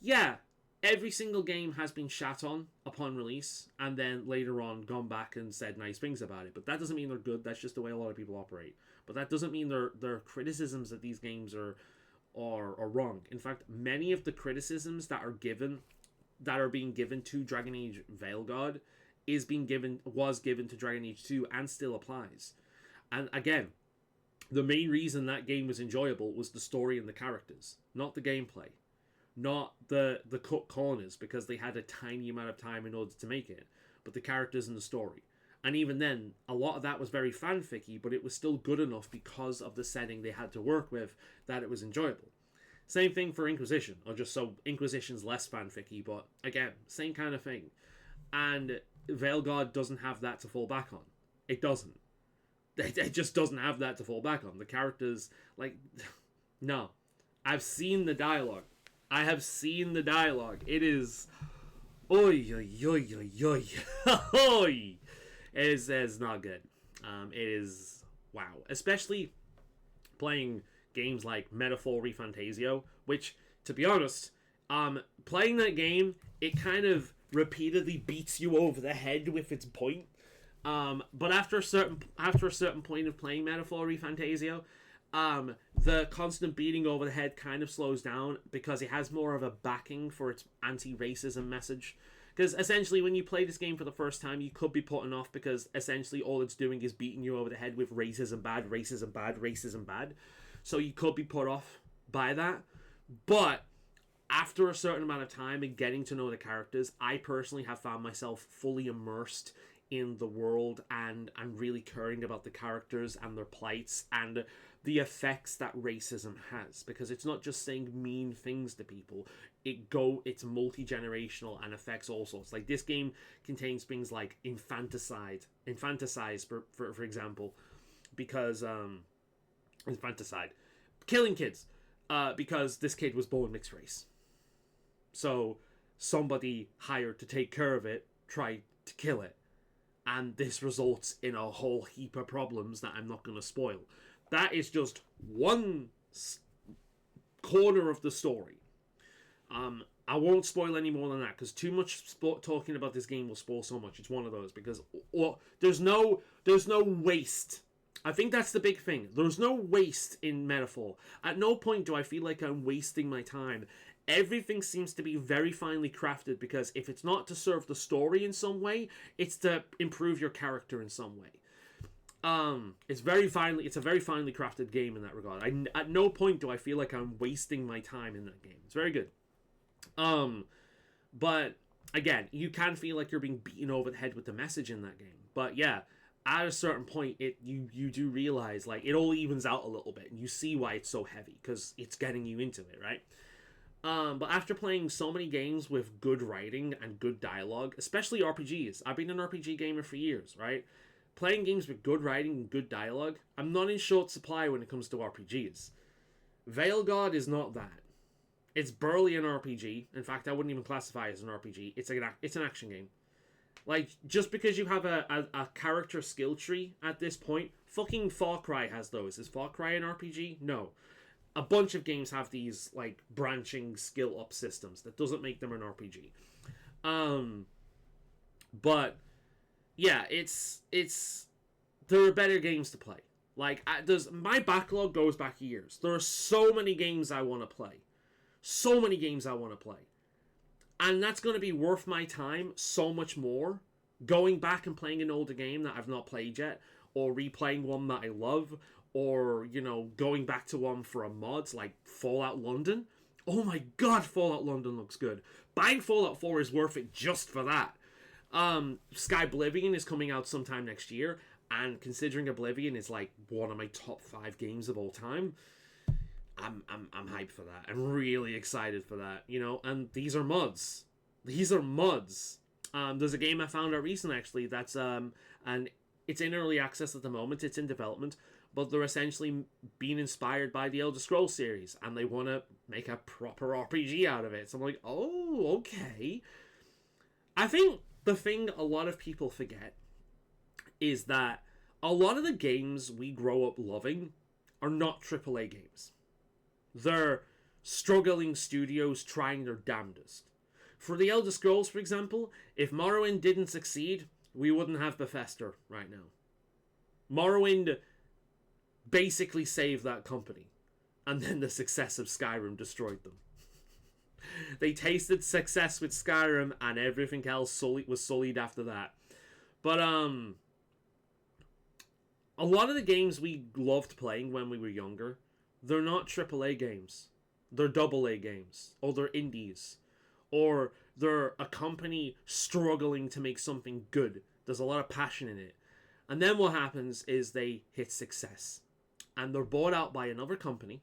Yeah, every single game has been shat on upon release, and then later on gone back and said nice things about it. But that doesn't mean they're good. That's just the way a lot of people operate. But that doesn't mean they're criticisms that these games are wrong. In fact, many of the criticisms that are being given to Dragon Age Veilguard was given to Dragon Age 2 and still applies. And again, the main reason that game was enjoyable was the story and the characters, not the gameplay, not the cut corners, because they had a tiny amount of time in order to make it, but the characters and the story. And even then, a lot of that was very fanficky, but it was still good enough because of the setting they had to work with that it was enjoyable. Same thing for Inquisition, or just so Inquisition's less fanficky, but again, same kind of thing. And Veilguard doesn't have that to fall back on. It doesn't. It just doesn't have that to fall back on. The characters, like, no. I've seen the dialogue. It is, oy, oy, oy, oy, oy, oy. It is not good. It is, wow. Especially playing games like Metaphor ReFantazio, which, to be honest, playing that game, it kind of repeatedly beats you over the head with its point. But after a certain point of playing Metaphor ReFantazio, the constant beating over the head kind of slows down, because it has more of a backing for its anti-racism message. Because essentially, when you play this game for the first time, you could be putting off, because essentially all it's doing is beating you over the head with racism bad, racism bad, racism bad. So you could be put off by that. But after a certain amount of time and getting to know the characters, I personally have found myself fully immersed in the world, and I'm really caring about the characters and their plights and the effects that racism has, because it's not just saying mean things to people. It's multi-generational and affects all sorts. Like, this game contains things like infanticide for example, because infanticide, killing kids, because this kid was born mixed race, so somebody hired to take care of it tried to kill it. and this results in a whole heap of problems that I'm not going to spoil. That is just one corner of the story. I won't spoil any more than that because too much talking about this game will spoil so much. It's one of those because there's no waste. I think that's the big thing. There's no waste in Metaphor. At no point do I feel like I'm wasting my time. Everything seems to be very finely crafted because if it's not to serve the story in some way, it's to improve your character in some way. It's a very finely crafted game in that regard. At no point do I feel like I'm wasting my time in that game. It's very good. But again, you can feel like you're being beaten over the head with the message in that game. But yeah, at a certain point, you do realize like it all evens out a little bit, and you see why it's so heavy because it's getting you into it, right? But after playing so many games with good writing and good dialogue, especially RPGs, I've been an RPG gamer for years, right? Playing games with good writing and good dialogue, I'm not in short supply when it comes to RPGs. Veilguard is not that. It's barely an RPG. In fact, I wouldn't even classify it as an RPG. It's an action game. Like, just because you have a character skill tree at this point, fucking Far Cry has those. Is Far Cry an RPG? No. A bunch of games have these, like, branching skill up systems. That doesn't make them an RPG. But, yeah, there are better games to play. Like, my backlog goes back years. There are so many games I want to play. So many games I want to play. And that's going to be worth my time so much more. Going back and playing an older game that I've not played yet. Or replaying one that I love. Or, going back to one for a mod like Fallout London. Oh my god, Fallout London looks good. Buying Fallout 4 is worth it just for that. Skyblivion is coming out sometime next year. And considering Oblivion is like one of my top 5 games of all time, I'm hyped for that. I'm really excited for that, and these are mods. There's a game I found out recently, actually, that's, and it's in early access at the moment, it's in development, but they're essentially being inspired by the Elder Scrolls series, and they want to make a proper RPG out of it. So I'm like, oh, okay. I think the thing a lot of people forget is that a lot of the games we grow up loving are not AAA games. They're struggling studios trying their damnedest. For the Elder Scrolls, for example, if Morrowind didn't succeed, we wouldn't have Bethesda right now. Morrowind basically saved that company, and then the success of Skyrim destroyed them. They tasted success with Skyrim, and everything else was sullied after that. But a lot of the games we loved playing when we were younger, they're not AAA games. They're AA games. Or they're indies. Or they're a company struggling to make something good. There's a lot of passion in it. And then what happens is they hit success. And they're bought out by another company.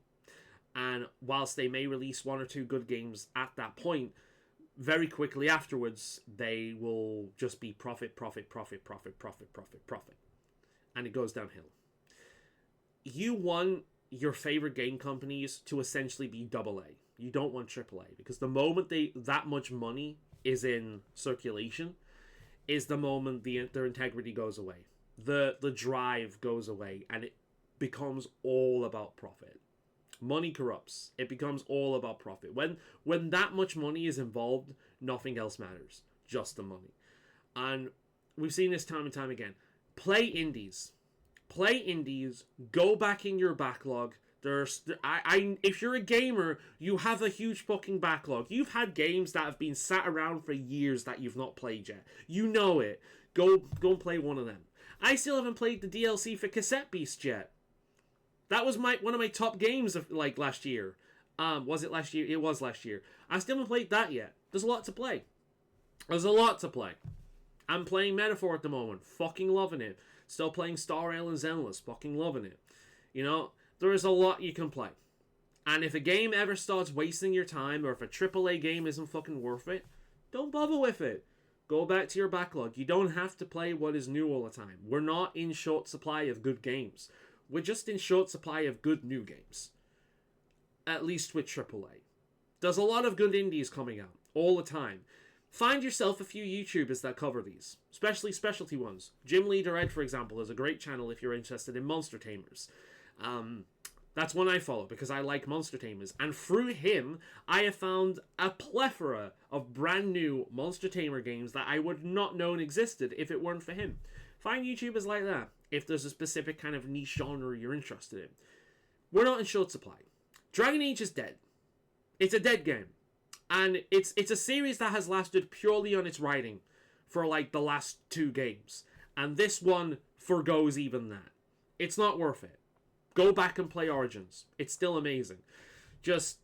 And whilst they may release 1 or 2 good games at that point, very quickly afterwards, they will just be profit. And it goes downhill. You want your favorite game companies to essentially be AA. You don't want AAA, because the moment that much money is in circulation is the moment their integrity goes away. The drive goes away, and it becomes all about profit. Money corrupts. It becomes all about profit. When that much money is involved, nothing else matters. Just the money. And we've seen this time and time again. Play indies. Go back in your backlog. If you're a gamer, you have a huge fucking backlog. You've had games that have been sat around for years that you've not played yet. You know it. Go and play one of them. I still haven't played the DLC for Cassette Beast yet. That was one of my top games of last year. Was it last year? It was last year. I still haven't played that yet. There's a lot to play. I'm playing Metaphor at the moment. Fucking loving it. Still playing Star Rail and Zenless. Fucking loving it. There is a lot you can play. And if a game ever starts wasting your time, or if a AAA game isn't fucking worth it, don't bother with it. Go back to your backlog. You don't have to play what is new all the time. We're not in short supply of good games. We're just in short supply of good new games. At least with AAA. There's a lot of good indies coming out all the time. Find yourself a few YouTubers that cover these, especially specialty ones. Jim Leader Ed, for example, is a great channel if you're interested in monster tamers. That's one I follow because I like monster tamers. And through him, I have found a plethora of brand new monster tamer games that I would not known existed if it weren't for him. Find YouTubers like that if there's a specific kind of niche genre you're interested in. We're not in short supply. Dragon Age is dead. It's a dead game. And it's a series that has lasted purely on its writing for like the last 2 games. And this one forgoes even that. It's not worth it. Go back and play Origins. It's still amazing. Just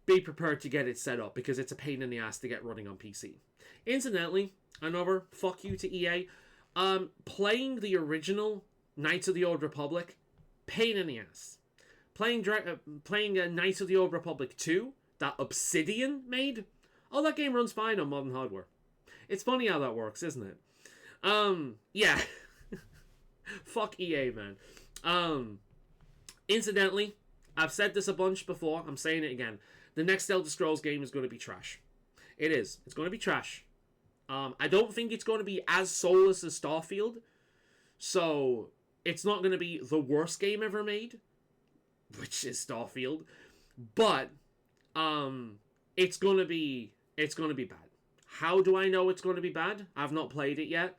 be prepared to get it set up because it's a pain in the ass to get running on PC. Incidentally, another fuck you to EA. Playing the original Knights of the Old Republic, pain in the ass. Playing Knights of the Old Republic 2, that Obsidian made, oh, that game runs fine on modern hardware. It's funny how that works, isn't it? Yeah. Fuck EA, man. Incidentally, I've said this a bunch before, I'm saying it again. The next Elder Scrolls game is going to be trash. It is. It's going to be trash. I don't think it's going to be as soulless as Starfield. So, it's not going to be the worst game ever made, which is Starfield. But it's going to be bad. How do I know it's going to be bad? I've not played it yet.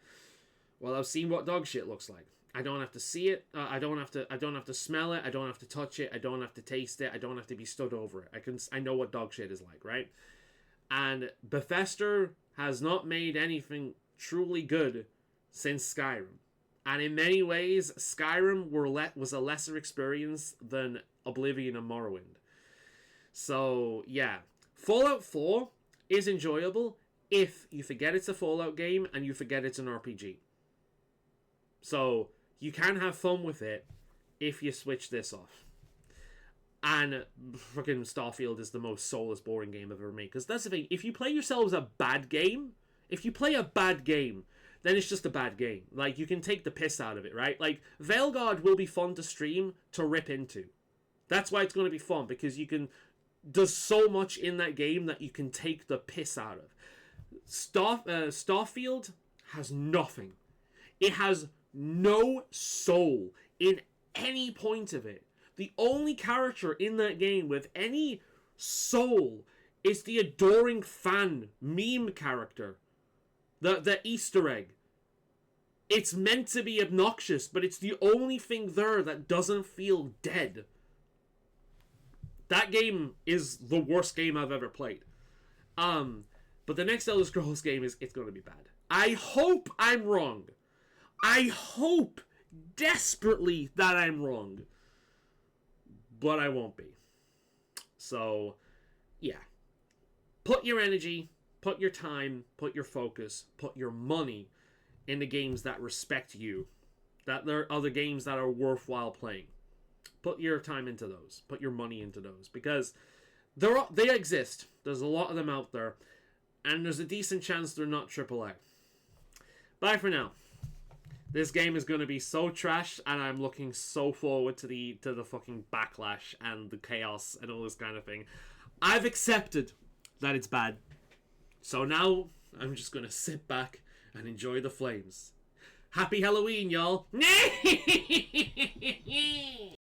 Well, I've seen what dog shit looks like. I don't have to see it. I don't have to smell it. I don't have to touch it. I don't have to taste it. I don't have to be stood over it. I know what dog shit is like, right? And Bethesda has not made anything truly good since Skyrim. And in many ways, Skyrim was a lesser experience than Oblivion and Morrowind. So, yeah. Fallout 4 is enjoyable if you forget it's a Fallout game and you forget it's an RPG. So, you can have fun with it if you switch this off. And fucking Starfield is the most soulless, boring game I've ever made. Because that's the thing, if you play yourselves a bad game, then it's just a bad game. Like, you can take the piss out of it, right? Like, Veilguard will be fun to stream, to rip into. That's why it's going to be fun, because there's so much in that game that you can take the piss out of. Starfield has nothing. It has no soul in any point of it. The only character in that game with any soul is the adoring fan meme character. The Easter egg. It's meant to be obnoxious, but it's the only thing there that doesn't feel dead. That game is the worst game I've ever played. But the next Elder Scrolls game it's going to be bad. I hope I'm wrong. I hope desperately that I'm wrong. But I won't be. So, yeah. Put your energy, put your time, put your focus, put your money into games that respect you. That there are other games that are worthwhile playing. Put your time into those. Put your money into those. Because they exist. There's a lot of them out there. And there's a decent chance they're not AAA. Bye for now. This game is going to be so trash, and I'm looking so forward to the fucking backlash and the chaos and all this kind of thing. I've accepted that it's bad. So now I'm just going to sit back and enjoy the flames. Happy Halloween, y'all.